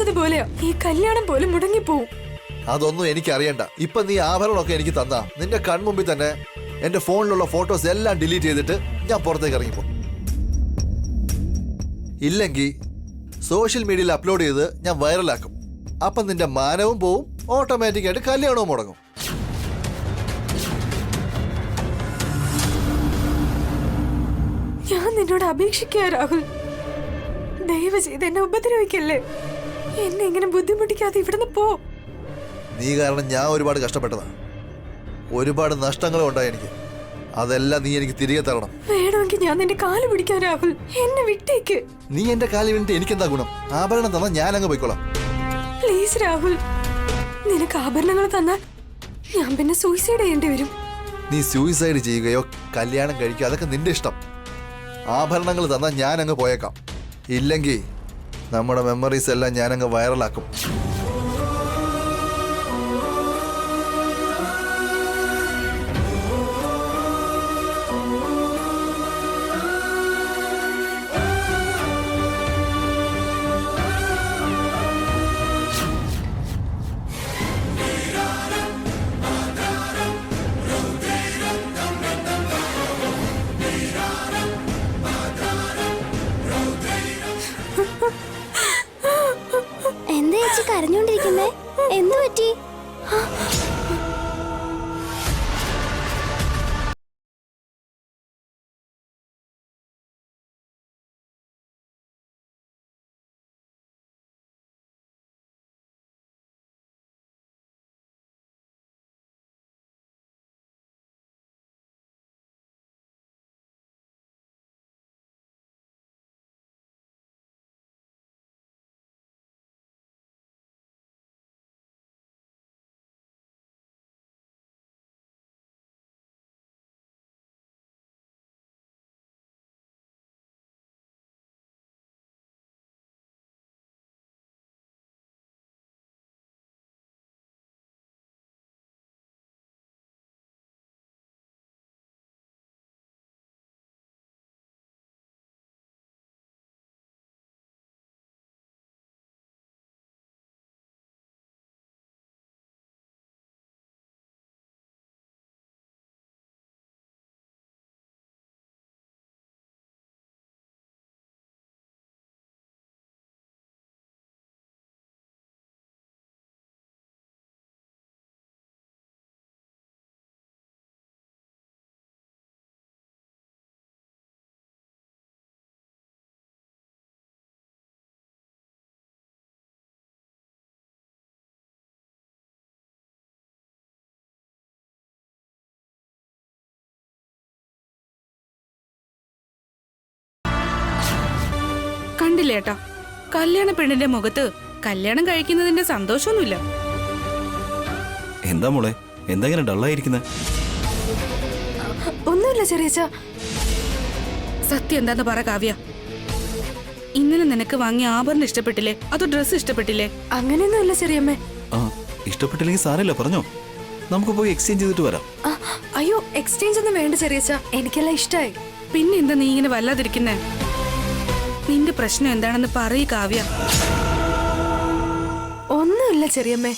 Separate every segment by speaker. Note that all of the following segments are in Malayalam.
Speaker 1: വിചാരിച്ചതുപോലെയാ ഈ കല്യാണം പോലും മുടങ്ങിപ്പോവും.
Speaker 2: അതൊന്നും എനിക്ക് അറിയണ്ട. ഇപ്പൊ നീ ആഭരണമൊക്കെ എനിക്ക് തന്നാ നിന്റെ കൺമുമ്പിൽ തന്നെ എന്റെ ഫോണിലുള്ള ഫോട്ടോസ് എല്ലാം ഡിലീറ്റ് ചെയ്തിട്ട് ഞാൻ പുറത്തേക്ക് ഇറങ്ങിപ്പോ. ഇല്ലെങ്കിൽ സോഷ്യൽ മീഡിയയിൽ അപ്ലോഡ് ചെയ്ത് ഞാൻ വൈറലാക്കും. അപ്പൊ നിന്റെ മാനവും പോവും, ഓട്ടോമാറ്റിക്കായിട്ട് കല്യാണവും മുടങ്ങും.
Speaker 1: ഞാൻ നിന്നോട് അപേക്ഷിക്കാ രാഹുൽ, ദയവ് ചെയ്ത് എന്നെ ഉപദ്രവിക്കല്ലേ. എന്നെ ഇങ്ങനെ ബുദ്ധിമുട്ടിക്കാതെ ഇവിടുന്ന് പോ.
Speaker 2: നീ കാരണം ഞാൻ ഒരുപാട് കഷ്ടപ്പെട്ടതാ. ഒരുപാട് നഷ്ടങ്ങളും ഉണ്ടായി എനിക്ക്. അതെല്ലാം നീ എനിക്ക് തിരികെ തരണം.
Speaker 1: വേണമെങ്കിൽ ഞാൻ നിന്റെ കാല് പിടിക്കാൻ രാഹുൽ, എന്നെ വിട്ടേക്ക്.
Speaker 2: നീ എന്റെ കാലിൽ വീണിട്ട് എനിക്കെന്താ ഗുണം? ആഭരണം തന്നാൽ ഞാൻ അങ്ങ് പോയിക്കോളാം.
Speaker 1: പ്ലീസ് രാഹുൽ, നിനക്ക് ആഭരണങ്ങൾ തന്നാൽ ഞാൻ പിന്നെ സൂയിസൈഡ് ചെയ്യേണ്ടി വരും.
Speaker 2: നീ സൂയിസൈഡ് ചെയ്യുകയോ കല്യാണം കഴിക്കുകയോ അതൊക്കെ നിന്റെ ഇഷ്ടം. ആഭരണങ്ങൾ തന്നാൽ ഞാൻ അങ്ങ് പോയേക്കാം. ഇല്ലെങ്കിൽ നമ്മുടെ മെമ്മറീസ് എല്ലാം ഞാനങ്ങ് വൈറലാക്കും.
Speaker 3: എന്താ ചേച്ചി കരഞ്ഞോണ്ടിരിക്കുന്നേ? എന്തു പറ്റി?
Speaker 4: കണ്ടില്ലേട്ടാ, കല്യാണ പെണ്ണിന്റെ മുഖത്ത് കല്യാണം കഴിക്കുന്നതിന്റെ സന്തോഷമൊന്നുമില്ല.
Speaker 5: എന്താ മോളെ, എന്താ ഇങ്ങനെ ഡള്ളായിരിക്കുന്നെ?
Speaker 1: ഒന്നുമില്ല ചെറിയച്ച.
Speaker 4: സത്യം എന്താന്ന് പറ കാവ്യ. ഇന്നലെ നിനക്ക് വാങ്ങിയ ആഭരണം ഇഷ്ടപ്പെട്ടില്ലേ, അതോ ഡ്രസ് ഇഷ്ടപ്പെട്ടില്ലേ?
Speaker 1: അങ്ങനെയൊന്നുമില്ല ചെറിയമ്മേ.
Speaker 5: ആ, ഇഷ്ടപ്പെട്ടില്ലെങ്കിൽ സാരമില്ല, പറഞ്ഞോ, നമുക്ക് പോയി എക്സ്ചേഞ്ച് ചെയ്തിട്ട് വരാം.
Speaker 1: അയ്യോ, എക്സ്ചേഞ്ച് ഒന്നും വേണ്ട ചെറിയച്ച, എനിക്കെല്ലാം ഇഷ്ടായി.
Speaker 4: പിന്നെ എന്താ നീ ഇങ്ങനെ വല്ലാതിരിക്കുന്നേ? നിന്റെ പ്രശ്നം എന്താണെന്ന് പറയ് കാവ്യ.
Speaker 1: ഒന്നുമില്ല ചെറിയമ്മേ.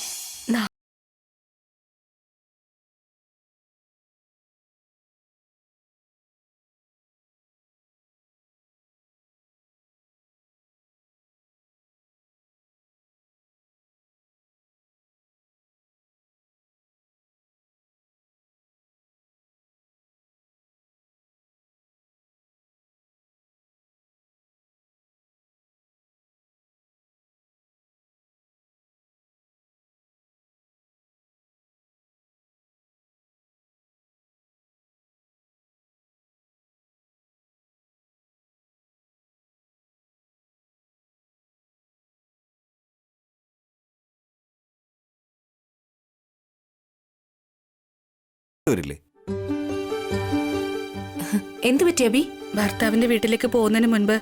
Speaker 4: എന്തു പറ്റി അബി? ഭർത്താവിന്റെ വീട്ടിലേക്ക് പോകുന്നതിന് മുൻപ്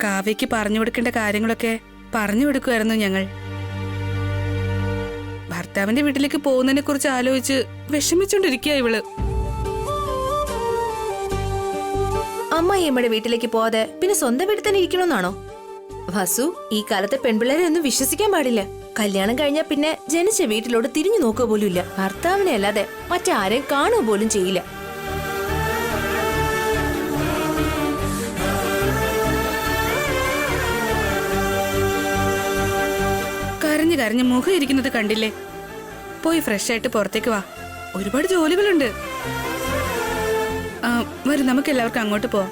Speaker 4: കാവ്യക്ക് പറഞ്ഞു കൊടുക്കേണ്ട കാര്യങ്ങളൊക്കെ പറഞ്ഞു കൊടുക്കുമായിരുന്നു ഞങ്ങൾ. ഭർത്താവിന്റെ വീട്ടിലേക്ക് പോകുന്നതിനെ കുറിച്ച് ആലോചിച്ച് വിഷമിച്ചോണ്ടിരിക്കുക ഇവള്.
Speaker 6: അമ്മായിയമ്മയുടെ വീട്ടിലേക്ക് പോവാതെ പിന്നെ സ്വന്തം വീട്ടിൽ തന്നെ ഇരിക്കണമെന്നാണോ? വസു, ഈ കാലത്തെ പെൺപിള്ളേരെ ഒന്നും വിശ്വസിക്കാൻ പാടില്ല. കല്യാണം കഴിഞ്ഞാൽ പിന്നെ ജനിച്ച വീട്ടിലോട്ട് തിരിഞ്ഞു നോക്കുക പോലും ഇല്ല. ഭർത്താവിനെ അല്ലാതെ മറ്റാരെയും കാണുക പോലും ചെയ്യില്ല.
Speaker 4: കരഞ്ഞു കരഞ്ഞ് മുഖം ഇരിക്കുന്നത് കണ്ടില്ലേ? പോയി ഫ്രഷ് ആയിട്ട് പുറത്തേക്ക് വാ, ഒരുപാട് ജോലികളുണ്ട്. വരും, നമുക്ക് എല്ലാവർക്കും അങ്ങോട്ട് പോവാം.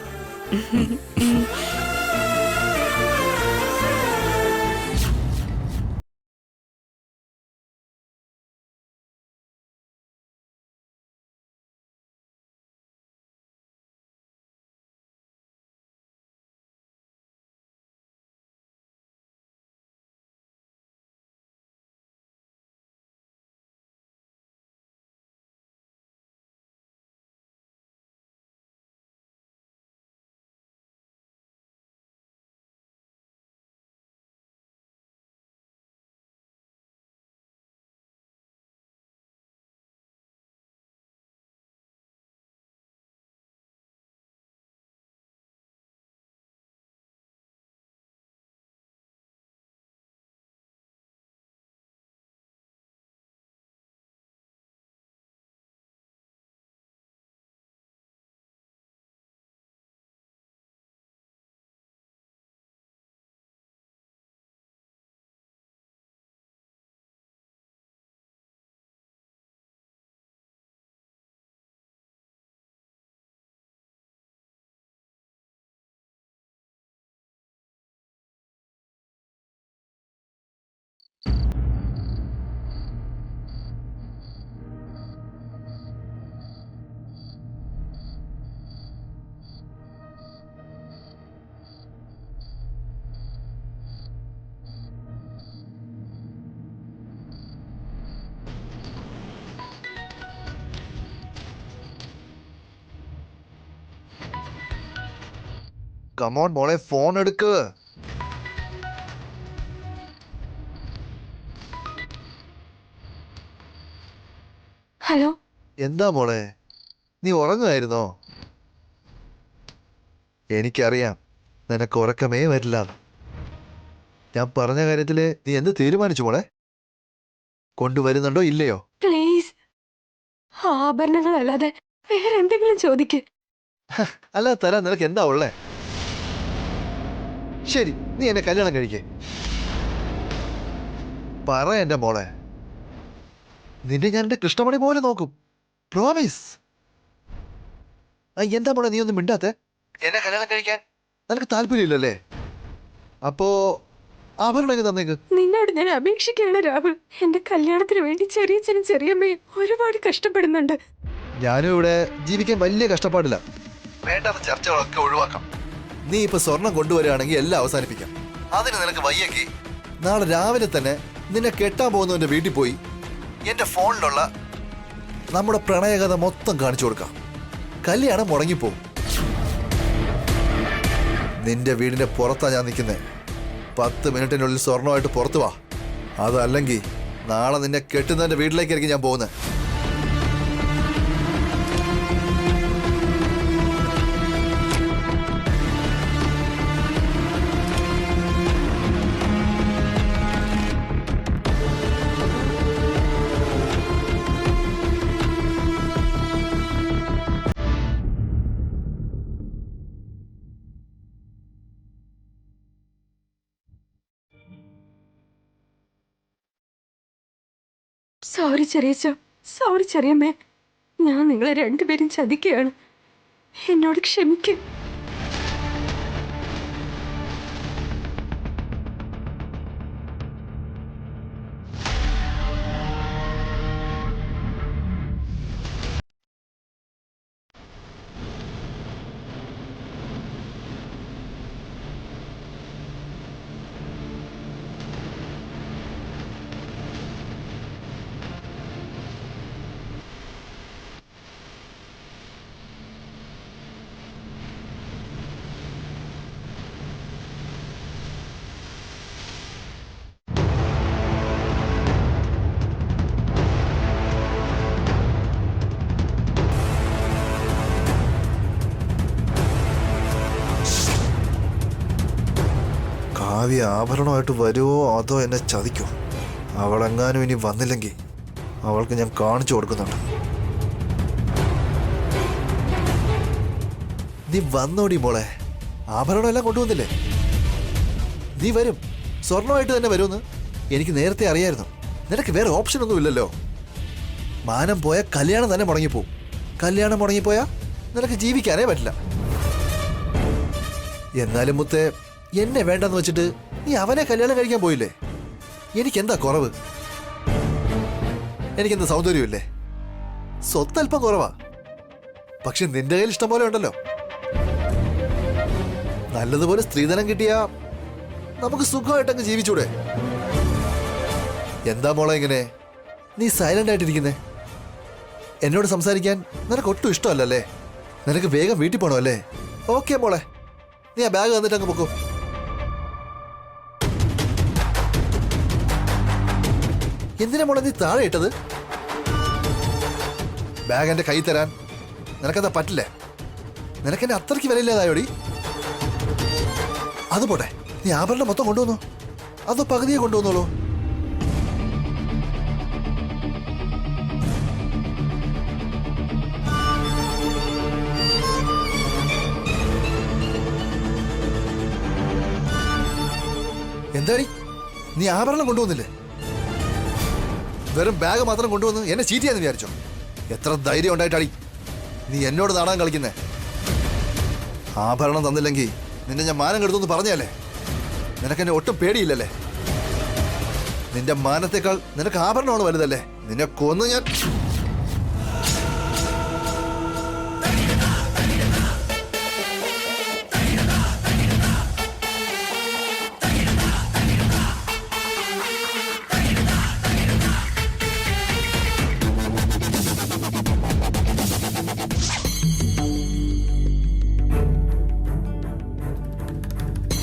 Speaker 2: കമോൺ മോളെ, ഫോൺ എടുക്ക്.
Speaker 1: ഹലോ.
Speaker 2: എന്താ മോളെ, നീ ഉറങ്ങുമായിരുന്നോ? എനിക്കറിയാം നിനക്ക് ഉറക്കമേ വരില്ല. ഞാൻ പറഞ്ഞ കാര്യത്തില് നീ എന്ത് തീരുമാനിച്ചു മോളെ? കൊണ്ടുവരുന്നുണ്ടോ ഇല്ലയോ?
Speaker 1: പ്ലീസ്, ആഭരണങ്ങളല്ലാതെ വേറെ എന്തെങ്കിലും ചോദിക്ക്.
Speaker 2: അല്ല, തരാൻ നിനക്ക് എന്താ ഉള്ളേ? ശരി, നീ എന്നെ കല്യാണം കഴിക്കേ. പറ എന്റെ മോളെ, നിന്നെ ഞാൻ എന്റെ കൃഷ്ണമണി പോലെ നോക്കും, പ്രോമിസ്. എന്താ മോളെ നീ ഒന്നും മിണ്ടാത്തെ? എന്നെ കല്യാണം കഴിക്കാൻ നിനക്ക് താല്പര്യമില്ലല്ലേ? അപ്പോ ആഭരണം തന്നേക്ക്.
Speaker 1: നിന്നോട് ഞാൻ അപേക്ഷിക്കുകയാണ് രാഹുൽ. എന്റെ കല്യാണത്തിന് വേണ്ടി ചെറിയച്ഛനും ചെറിയമ്മയും ഒരുപാട് കഷ്ടപ്പെടുന്നുണ്ട്.
Speaker 2: ഞാനും ഇവിടെ ജീവിക്കാൻ വലിയ കഷ്ടപ്പാടില്ല. വേണ്ടാത്ത ചർച്ചകളൊക്കെ ഒഴിവാക്കാം. നീ ഇപ്പൊ സ്വർണം കൊണ്ടുവരികയാണെങ്കിൽ എല്ലാം അവസാനിപ്പിക്കാം. അതിന് നിനക്ക് വയ്യെങ്കിൽ നാളെ രാവിലെ തന്നെ നിന്നെ കെട്ടാൻ പോകുന്നവന്റെ വീട്ടിൽ പോയി എന്റെ ഫോണിലുള്ള നമ്മുടെ പ്രണയകഥ മൊത്തം കാണിച്ചു കൊടുക്കാം. കല്യാണം മുടങ്ങിപ്പോവും. നിന്റെ വീടിന്റെ പുറത്താ ഞാൻ നിൽക്കുന്നത്. 10 മിനിറ്റിനുള്ളിൽ സ്വർണമായിട്ട് പുറത്തു വാ. അതല്ലെങ്കിൽ നാളെ നിന്നെ കെട്ടുന്നവന്റെ വീട്ടിലേക്കായിരിക്കും ഞാൻ പോകുന്നത്.
Speaker 1: സോറി ചെറിയച്ഛ, സോറി ചെറിയമ്മേ. ഞാൻ നിങ്ങളെ രണ്ടുപേരും ചതിക്കുകയാണ്. എന്നോട് ക്ഷമിക്കും.
Speaker 2: കാവ്യ ആഭരണമായിട്ട് വരുമോ അതോ എന്നെ ചതിക്കോ? അവളെങ്ങാനും ഇനി വന്നില്ലെങ്കിൽ അവൾക്ക് ഞാൻ കാണിച്ചു കൊടുക്കുന്നുണ്ട്. നീ വന്നോടി മോളെ, ആഭരണം എല്ലാം കൊണ്ടുവന്നില്ലേ? നീ വരും, സ്വർണമായിട്ട് തന്നെ വരുമെന്ന് എനിക്ക് നേരത്തെ അറിയായിരുന്നു. നിനക്ക് വേറെ ഓപ്ഷൻ ഒന്നും ഇല്ലല്ലോ. മാനം പോയ കല്യാണം തന്നെ മുടങ്ങിപ്പോവും. കല്യാണം മുടങ്ങിപ്പോയാ നിനക്ക് ജീവിക്കാനേ പറ്റില്ല. എന്നാലും മുത്തേ, എന്നെ വേണ്ടെന്ന് വെച്ചിട്ട് നീ അവനെ കല്യാണം കഴിക്കാൻ പോയില്ലേ? എനിക്കെന്താ കുറവ്? എനിക്കെന്താ സൗന്ദര്യമില്ലേ? സ്വത്തല്പം കുറവാ, പക്ഷെ നിന്റെ കയ്യിൽ ഇഷ്ടം പോലെ ഉണ്ടല്ലോ. നല്ലതുപോലെ സ്ത്രീധനം കിട്ടിയാ നമുക്ക് സുഖമായിട്ടങ്ങ് ജീവിച്ചൂടെ? എന്താ മോളെ ഇങ്ങനെ നീ സൈലന്റ് ആയിട്ടിരിക്കുന്നേ? എന്നോട് സംസാരിക്കാൻ നിനക്ക് ഒട്ടും ഇഷ്ടമല്ലല്ലേ? നിനക്ക് വേഗം വീട്ടിൽ പോകണം അല്ലേ? ഓക്കെ മോളെ, നീ ആ ബാഗ് തന്നിട്ട് അങ്ങ് പൊക്കോ. എന്തിനാ മോളെ നീ താഴെ ഇട്ടത്? ബാഗ് എന്റെ കൈ തരാൻ നിനക്കെന്താ പറ്റില്ലേ? നിനക്കെന്നെ അത്രയ്ക്ക് വിലയില്ലാതായോടി? അത് പോട്ടെ, നീ ആഭരണം മൊത്തം കൊണ്ടുവന്നോ അതോ പകുതിയെ കൊണ്ടുവന്നോളൂ? എന്താടി നീ ആഭരണം കൊണ്ടുവന്നില്ലേ? വെറും ബാഗ് മാത്രം കൊണ്ടുവന്ന് എന്നെ ചീറ്റ് ചെയ്യാന്ന് വിചാരിച്ചോ? എത്ര ധൈര്യം ഉണ്ടായിട്ടാടി നീ എന്നോട് നാടകം കളിക്കുന്നേ? ആഭരണം തന്നില്ലെങ്കിൽ നിന്നെ ഞാൻ മാനം കെടുത്തു പറഞ്ഞല്ലേ? നിനക്കെന്നെ ഒട്ടും പേടിയില്ലല്ലേ? നിന്റെ മാനത്തെക്കാൾ നിനക്ക് ആഭരണമാണ് വലുതല്ലേ? നിന്നെ കൊന്ന് ഞാൻ.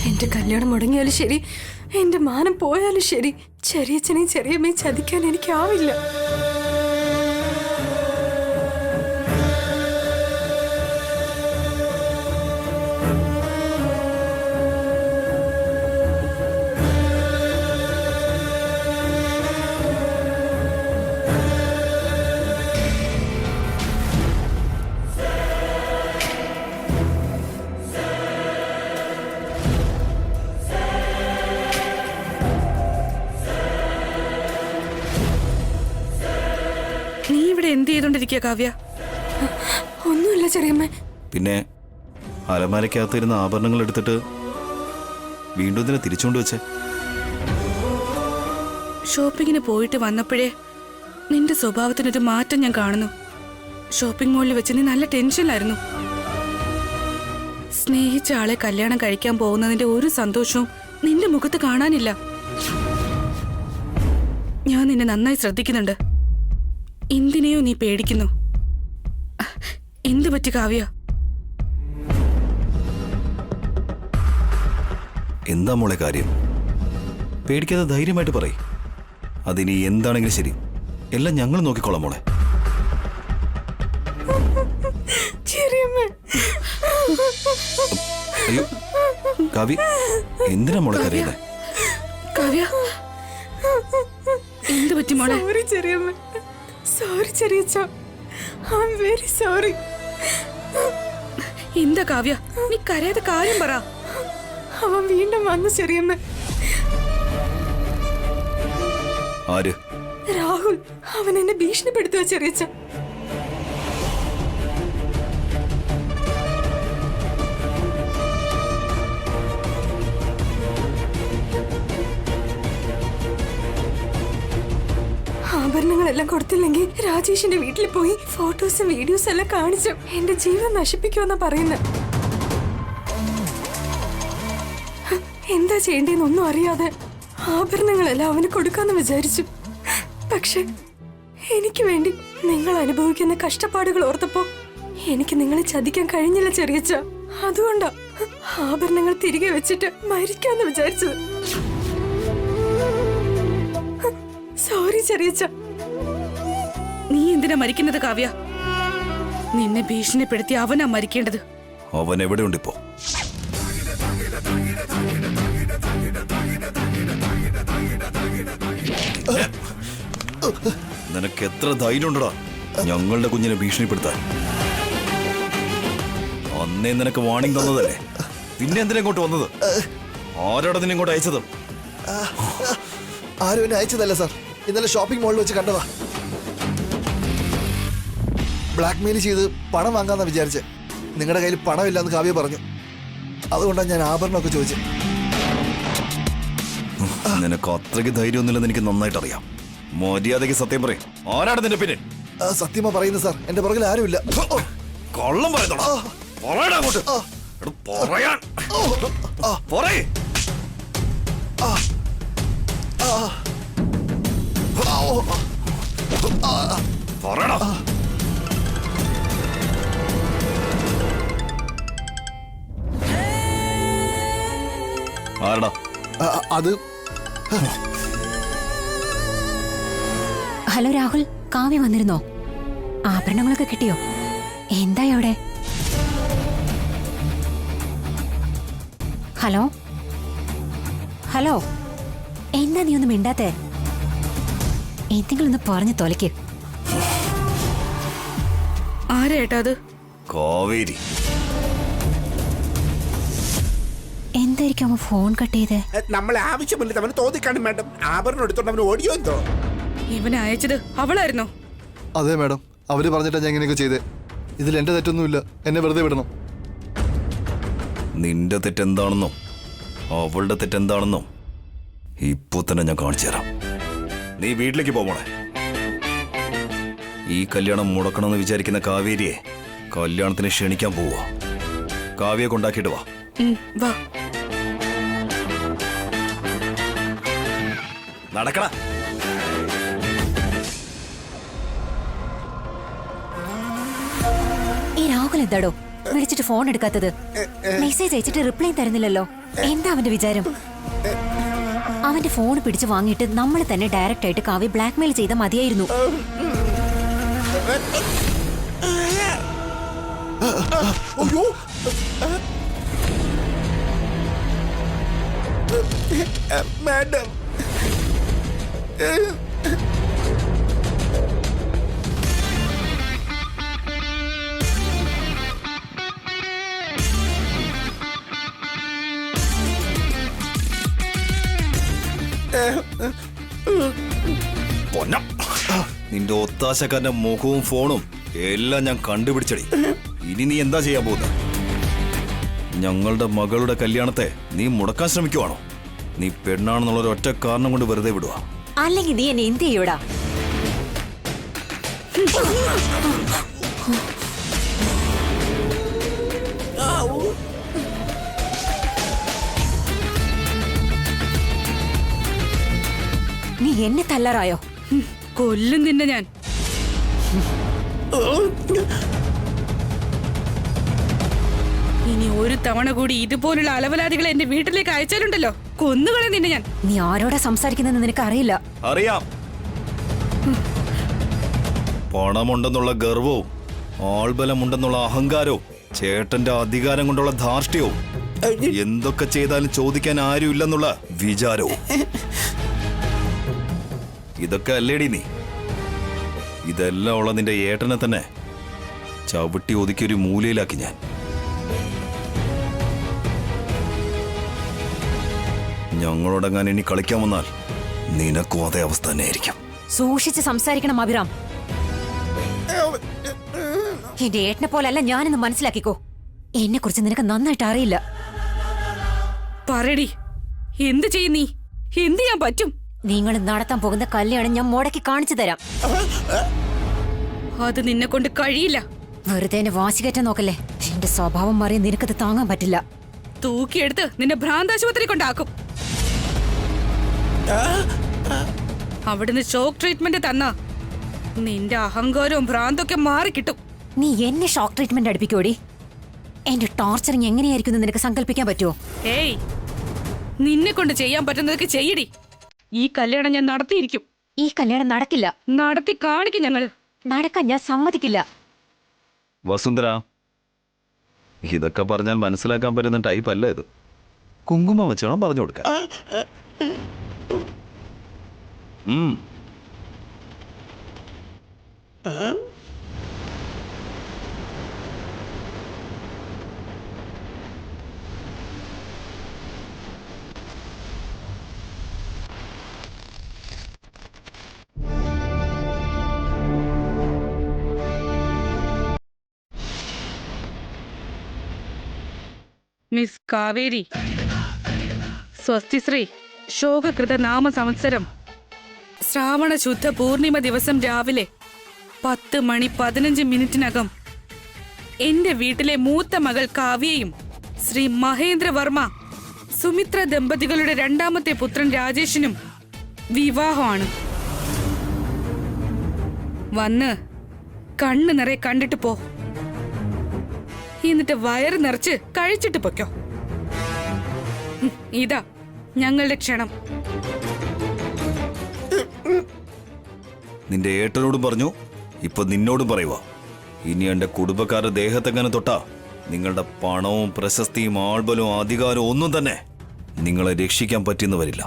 Speaker 1: എന്റെ കല്യാണം മുടങ്ങിയാലും ശരി, എന്റെ മാനം പോയാലും ശരി, ചെറിയച്ഛനെയും ചെറിയമ്മയും ചതിക്കാൻ എനിക്കാവില്ല.
Speaker 4: നീ ഇവിടെ എന്ത് ചെയ്തോണ്ടിരിക്കുക കാവ്യ?
Speaker 1: ഒന്നുമില്ല ചെറിയമ്മ.
Speaker 5: പിന്നെ അലമാരക്കകത്തിരുന്ന ആഭരണങ്ങൾ എടുത്തിട്ട് വീണ്ടും ഇതിനെ തിരിച്ചുകൊണ്ട് വെച്ചേ?
Speaker 4: ഷോപ്പിങ്ങിന് പോയിട്ട് വന്നപ്പോഴേ നിന്റെ സ്വഭാവത്തിനൊരു മാറ്റം ഞാൻ കാണുന്നു. ഷോപ്പിംഗ് മോളിൽ വെച്ച് നീ നല്ല ടെൻഷനിലായിരുന്നു. സ്നേഹിച്ച ആളെ കല്യാണം കഴിക്കാൻ പോകുന്നതിന്റെ ഒരു സന്തോഷവും നിന്റെ മുഖത്ത് കാണാനില്ല. ഞാൻ നിന്നെ നന്നായി ശ്രദ്ധിക്കുന്നുണ്ട്. എന്തിനെയോ നീ പേടിക്കുന്നു. എന്ത് പറ്റി കാവ്യ?
Speaker 5: എന്താ മോളെ കാര്യം? പേടിക്കാതെ ധൈര്യമായിട്ട് പറയും. അതിനി എന്താണെങ്കിലും ശരി, എല്ലാം ഞങ്ങൾ നോക്കിക്കോളാം മോളെ.
Speaker 1: ചെറിയമ്മ.
Speaker 5: അയ്യോ കാവ്യ, എന്തിനാ മോളെ കരയുന്നേ?
Speaker 4: കാവ്യ, എന്ത് പറ്റി മോളെ?
Speaker 1: സോറി ചെറിയമ്മ, സോറി ചെറിയച്ഛ, ഐ ആം വെരി സോറി.
Speaker 4: എന്താ കാവ്യ, നീ കരയാതെ കാര്യം പറ.
Speaker 1: അവൻ വീണ്ടും വന്നു ചെറിയമ്മ.
Speaker 5: ആര്?
Speaker 1: രാഹുൽ. അവൻ എന്നെ ഭീഷണിപ്പെടുത്തുക ചെറിയച്ഛ. ആഭരണങ്ങളെല്ലാം കൊടുത്തില്ലെങ്കിൽ രാജേഷിന്റെ വീട്ടിൽ പോയി ഫോട്ടോസും വീഡിയോസും എല്ലാം കാണിച്ചു എന്റെ ജീവൻ നശിപ്പിക്കുമെന്നാ പറയുന്നത്. എന്താ ചെയ്യേണ്ടതെന്നൊന്നും അറിയാതെ ആഭരണങ്ങളെല്ലാം അവന് കൊടുക്കാന്ന് വിചാരിച്ചു. പക്ഷെ എനിക്ക് വേണ്ടി നിങ്ങൾ അനുഭവിക്കുന്ന കഷ്ടപ്പാടുകൾ ഓർത്തപ്പോ എനിക്ക് നിങ്ങളെ ചതിക്കാൻ കഴിഞ്ഞില്ല ചെറിയച്ഛ. അതുകൊണ്ടാ ആഭരണങ്ങൾ തിരികെ വെച്ചിട്ട് മരിക്കാന്ന് വിചാരിച്ചത്. സോറി ചെറിയച്ഛ.
Speaker 4: നീ എന്തിനാ മരിക്കുന്നത് കാവ്യ? നിന്നെ ഭീഷണിപ്പെടുത്തി അവനാ മരിക്കേണ്ടത്.
Speaker 5: അവൻ എവിടെയുണ്ട് ഇപ്പോ? നിനക്ക് എത്ര ധൈര്യം ഉണ്ടടാ ഞങ്ങളുടെ കുഞ്ഞിനെ ഭീഷണിപ്പെടുത്താൻ? അന്നേ നിനക്ക് വാണിംഗ് തന്നതല്ലേ, പിന്നെ എന്തിനാ ഇങ്ങോട്ട് വന്നത്? ആരോടെ നിന്നെ ഇങ്ങോട്ട് അയച്ചത്?
Speaker 2: ആരും എന്നെ അയച്ചതല്ല സാർ, ഇന്നലെ ഷോപ്പിംഗ് മോളിൽ വെച്ച് കണ്ടതാ. ബ്ലാക്ക് മെയിൽ ചെയ്ത് പണം വാങ്ങാന്നാ വിചാരിച്ചേ. നിങ്ങളുടെ കയ്യിൽ പണമില്ലാന്ന് കാവ്യ പറഞ്ഞു, അതുകൊണ്ടാണ് ഞാൻ ആഭരണമൊക്കെ ചോദിച്ചത്.
Speaker 5: നിനക്ക് അത്രയ്ക്ക് ധൈര്യമൊന്നുമില്ലെന്ന് എനിക്ക് നന്നായിട്ട് അറിയാം. മര്യാദയ്ക്ക് സത്യം പറയും, ആരാണ് നിന്റെ പിന്നെ?
Speaker 2: സത്യമാ പറയുന്നത് സാർ, എന്റെ പുറകിൽ ആരുമില്ല.
Speaker 5: കള്ളം പറയുന്നോടാ, പറയടാ അങ്ങോട്ട്. എടാ, പറയാൻ. പറയ്. പറയടാ. ആരടാ?
Speaker 2: അത്
Speaker 7: ഹലോ രാഹുൽ, കാവ്യ വന്നിരുന്നോ? ആഭരണങ്ങളൊക്കെ കിട്ടിയോ? എന്തായി അവിടെ? ഹലോ ഹലോ, എന്താ നീ ഒന്നും മിണ്ടാത്തേ? എന്തെങ്കിലും ഒന്ന് പറഞ്ഞു തൊലയ്ക്ക്.
Speaker 4: ആരേട്ടാ അത്?
Speaker 5: കാവേരി.
Speaker 7: എന്തായിരിക്കും അവൻ ഫോൺ കട്ട് ചെയ്തേ?
Speaker 8: നമ്മളെ ആവശ്യമില്ല അവന് തോന്നിക്കാണും മാഡം. ആഭരണം എടുത്തോണ്ട് അവന് ഓടിയോ എന്തോ.
Speaker 4: ഇവനെ അയച്ചത് അവളായിരുന്നോ?
Speaker 2: അതെ മാഡം, അവര് പറഞ്ഞിട്ടാ ഞാൻ ഇങ്ങനെയൊക്കെ ചെയ്തേ. ഇതിൽ എന്റെ തെറ്റൊന്നുമില്ല, എന്നെ വെറുതെ വിടണം.
Speaker 5: നിന്റെ തെറ്റെന്താണെന്നോ അവളുടെ തെറ്റെന്താണെന്നോ ഇപ്പൊ തന്നെ ഞാൻ കാണിച്ചു തരാം. നീ വീട്ടിലേക്ക് പോകണേ. ഈ കല്യാണം മുടക്കണമെന്ന് വിചാരിക്കുന്ന കാവേരിയെ കല്യാണത്തിന് ക്ഷണിക്കാൻ പോവാ. കാവ്യെ കൊണ്ടാക്കിയിട്ട് വാ.
Speaker 4: വാ.
Speaker 5: നടക്കണ.
Speaker 7: ഈ രാഹുൽ എന്താടോ വിളിച്ചിട്ട് ഫോൺ എടുക്കാത്തത്? മെസ്സേജ് അയച്ചിട്ട് റിപ്ലൈ തരുന്നില്ലല്ലോ. എന്താ അവന്റെ വിചാരം? അവന്റെ ഫോൺ പിടിച്ചു വാങ്ങിയിട്ട് നമ്മൾ തന്നെ ഡയറക്റ്റ് ആയിട്ട് കാവ്യ ബ്ലാക്ക്മെയിൽ ചെയ്ത മതിയായിരുന്നു.
Speaker 8: അയ്യോ മാഡം,
Speaker 5: പൊന്നം, നിന്റെ ഒത്താശക്കാരന്റെ മുഖവും ഫോണും എല്ലാം ഞാൻ കണ്ടുപിടിച്ചടി. ഇനി നീ എന്താ ചെയ്യാൻ പോകുന്നത്? ഞങ്ങളുടെ മകളുടെ കല്യാണത്തെ നീ മുടക്കാൻ ശ്രമിക്കുവാണോ? നീ പെണ്ണാണെന്നുള്ള ഒറ്റ കാരണം കൊണ്ട് വെറുതെ വിടുക.
Speaker 7: അല്ലെങ്കിൽ നീ എന്നെ എന്ത് ചെയ്യൂടാ? നീ എന്നെ തല്ലാറായോ?
Speaker 4: കൊല്ലും നിന്നെ ഞാൻ. ഇനി ഒരു തവണ കൂടി ഇതുപോലുള്ള അലവലാദികളെ എന്റെ വീട്ടിലേക്ക് അയച്ചാലുണ്ടല്ലോ, കൊന്നുകളെ നിന്നെ ഞാൻ.
Speaker 7: നീ ആരോടാ സംസാരിക്കുന്നതെന്ന് നിനക്ക് അറിയില്ല.
Speaker 5: അറിയാം. പണമുണ്ടെന്നുള്ള ഗർവവും ആൾബലമുണ്ടെന്നുള്ള അഹങ്കാരവും ചേട്ടന്റെ അധികാരം കൊണ്ടുള്ള ധാർഷ്ട്യവും എന്തൊക്കെ ചെയ്താലും ചോദിക്കാൻ ആരുമില്ലെന്നുള്ള വിചാരവും, ഇതൊക്കെ അല്ലേടി നീ? ഇതെല്ലാം ഉള്ള നിന്റെ ഏട്ടനെ തന്നെ ചവിട്ടി ഒതുക്കി ഒരു മൂലയിലാക്കി ഞാൻ. ഞങ്ങളോടങ്ങാൻ ഇനി കളിക്കാൻ വന്നാൽ നിനക്കും അതേ അവസ്ഥ തന്നെ ആയിരിക്കും.
Speaker 7: സൂക്ഷിച്ച് സംസാരിക്കണം അഭിറാം. എന്റെ ഏട്ടനെ പോലല്ല ഞാനെന്ന് മനസ്സിലാക്കിക്കോ. എന്നെ കുറിച്ച് നിനക്ക് നന്നായിട്ട് അറിയില്ല.
Speaker 4: പറയടി, എന്ത് ചെയ്യും നീ? എന്ത് ചെയ്യാൻ പറ്റും?
Speaker 7: നിങ്ങൾ നടത്താൻ പോകുന്ന കല്യാണം ഞാൻ മുടക്കി കാണിച്ചു തരാം.
Speaker 4: അത് നിന്നെ കൊണ്ട് കഴിയില്ല.
Speaker 7: വെറുതെ എന്നെ വാശികയറ്റാൻ നോക്കല്ലേ. എന്റെ സ്വഭാവം മാറി നിനക്കത് താങ്ങാൻ പറ്റില്ല.
Speaker 4: തൂക്കിയെടുത്ത് നിന്നെ ഭ്രാന്താശുപത്രി കൊണ്ടാക്കും. അവിടുന്ന് ഷോക്ക് ട്രീറ്റ്മെന്റ് തന്നാ നിന്റെ അഹങ്കാരവും ഭ്രാന്തൊക്കെ മാറിക്കിട്ടും.
Speaker 7: നീ എന്നെ ഷോക്ക് ട്രീറ്റ്മെന്റ് അടുപ്പിക്കോടി. എന്റെ ടോർച്ചറിങ് എങ്ങനെയായിരിക്കും നിനക്ക് സങ്കല്പിക്കാൻ പറ്റുമോ?
Speaker 4: ഏയ്, നിന്നെ കൊണ്ട് ചെയ്യാൻ പറ്റുന്നതൊക്കെ ചെയ്യടി. ഈ കല്യാണം ഞാൻ നടത്തിയിരിക്കും.
Speaker 7: ഈ കല്യാണം നടക്കില്ല.
Speaker 4: നടത്തി കാണിക്കും ഞങ്ങൾ.
Speaker 7: നടക്കാൻ ഞാൻ സമ്മതിക്കില്ല.
Speaker 5: വസുന്ധര, ഇതൊക്കെ പറഞ്ഞാൽ മനസ്സിലാക്കാൻ പറ്റുന്ന ടൈപ്പ് അല്ല ഇത്. കുങ്കുമം വെച്ചോണം പറഞ്ഞു കൊടുക്കാൻ.
Speaker 4: മിസ് കാവേരി, സ്വസ്തിശ്രീ ശോകകൃത നാമ സംവത്സരം ശ്രാവണ ശുദ്ധ പൂർണിമ ദിവസം രാവിലെ 10:15 എന്റെ വീട്ടിലെ മൂത്ത മകൾ കാവ്യയും ശ്രീ മഹേന്ദ്രവർമ്മ സുമിത്ര ദമ്പതികളുടെ രണ്ടാമത്തെ പുത്രൻ രാജേഷിനും വിവാഹമാണ്. വന്ന് കണ്ണു നിറയെ കണ്ടിട്ട് പോ. എന്നിട്ട് വയറ് നിറച്ച് കഴിച്ചിട്ട് പൊയ്ക്കോ. ഇതാ ഞങ്ങളുടെ ക്ഷണം.
Speaker 5: നിന്റെ ഏട്ടനോടും പറഞ്ഞു, ഇപ്പൊ നിന്നോടും പറയുക. ഇനി എന്റെ കുടുംബക്കാരുടെ ദേഹത്തെങ്ങനെ തൊട്ടാ നിങ്ങളുടെ പണവും പ്രശസ്തിയും ആൾബലവും അധികാരവും ഒന്നും തന്നെ നിങ്ങളെ രക്ഷിക്കാൻ പറ്റിയെന്ന് വരില്ല.